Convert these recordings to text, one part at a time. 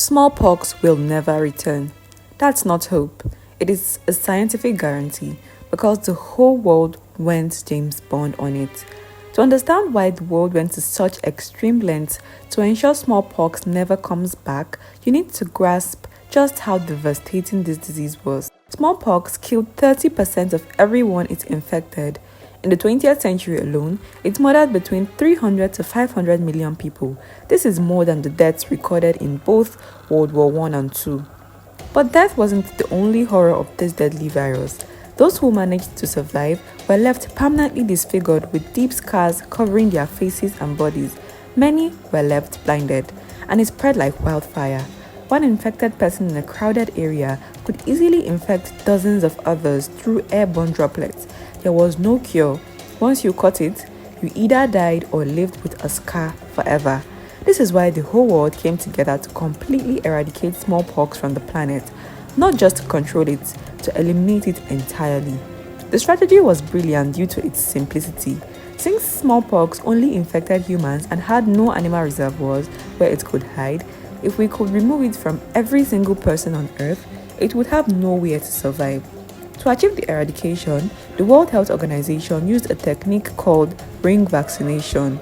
Smallpox will never return. That's not hope. It is a scientific guarantee because the whole world went James Bond on it. To understand why the world went to such extreme lengths to ensure smallpox never comes back, you need to grasp just how devastating this disease was. Smallpox killed 30% of everyone it infected. In the 20th century alone, it murdered between 300 to 500 million people. This is more than the deaths recorded in both World War I and II. But death wasn't the only horror of this deadly virus. Those who managed to survive were left permanently disfigured with deep scars covering their faces and bodies. Many were left blinded, and it spread like wildfire. One infected person in a crowded area could easily infect dozens of others through airborne droplets. There was no cure. Once you caught it, you either died or lived with a scar forever. This is why the whole world came together to completely eradicate smallpox from the planet, not just to control it, to eliminate it entirely. The strategy was brilliant due to its simplicity. Since smallpox only infected humans and had no animal reservoirs where it could hide, if we could remove it from every single person on Earth, it would have nowhere to survive. To achieve the eradication, the World Health Organization used a technique called ring vaccination.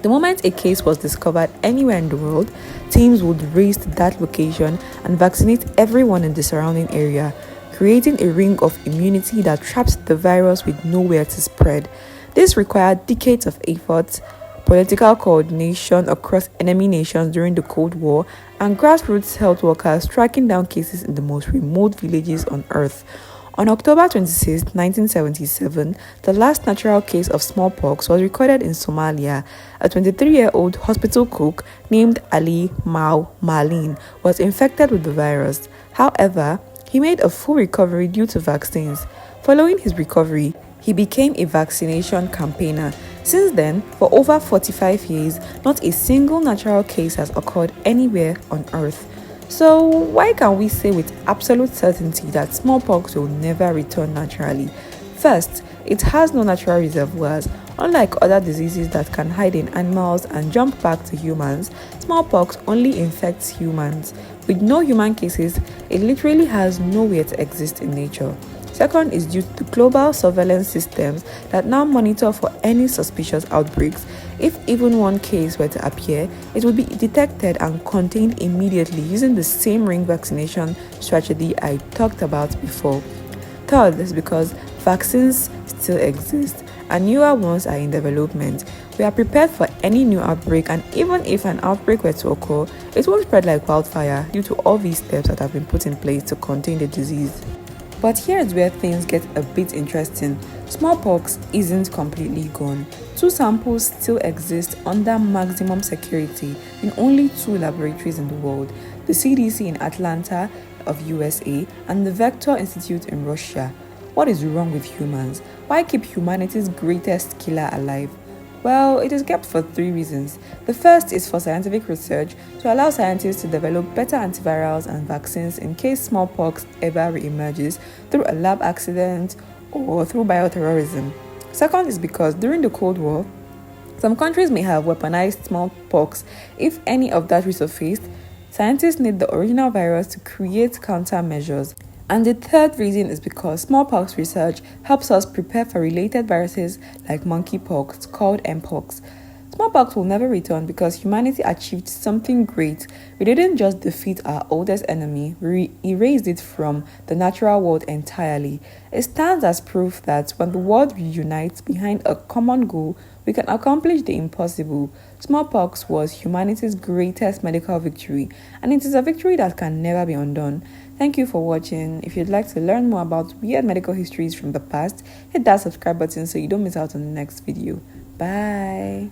The moment a case was discovered anywhere in the world, teams would race to that location and vaccinate everyone in the surrounding area, creating a ring of immunity that traps the virus with nowhere to spread. This required decades of effort, political coordination across enemy nations during the Cold War, and grassroots health workers tracking down cases in the most remote villages on Earth. On October 26, 1977, the last natural case of smallpox was recorded in Somalia. A 23-year-old hospital cook named Ali Malin was infected with the virus. However, he made a full recovery due to vaccines. Following his recovery, he became a vaccination campaigner. Since then, for over 45 years, not a single natural case has occurred anywhere on Earth. So why can we say with absolute certainty that smallpox will never return naturally? First, it has no natural reservoirs. Unlike other diseases that can hide in animals and jump back to humans, smallpox only infects humans. With no human cases, it literally has nowhere to exist in nature. Second is due to global surveillance systems that now monitor for any suspicious outbreaks. If even one case were to appear, it would be detected and contained immediately using the same ring vaccination strategy I talked about before. Third is because vaccines still exist and newer ones are in development. We are prepared for any new outbreak, and even if an outbreak were to occur, it won't spread like wildfire due to all these steps that have been put in place to contain the disease. But here's where things get a bit interesting. Smallpox isn't completely gone. 2 samples still exist under maximum security in only 2 laboratories in the world, the CDC in Atlanta of USA and the Vector Institute in Russia. What is wrong with humans? Why keep humanity's greatest killer alive? Well, it is kept for 3 reasons. The first is for scientific research to allow scientists to develop better antivirals and vaccines in case smallpox ever reemerges through a lab accident or through bioterrorism. Second is because during the Cold War, some countries may have weaponized smallpox. If any of that resurfaced, scientists need the original virus to create countermeasures. And the third reason is because smallpox research helps us prepare for related viruses like monkeypox, called mpox. Smallpox will never return because humanity achieved something great. We didn't just defeat our oldest enemy, we erased it from the natural world entirely. It stands as proof that when the world reunites behind a common goal, we can accomplish the impossible. Smallpox was humanity's greatest medical victory, and it is a victory that can never be undone. Thank you for watching. If you'd like to learn more about weird medical histories from the past, hit that subscribe button so you don't miss out on the next video. Bye.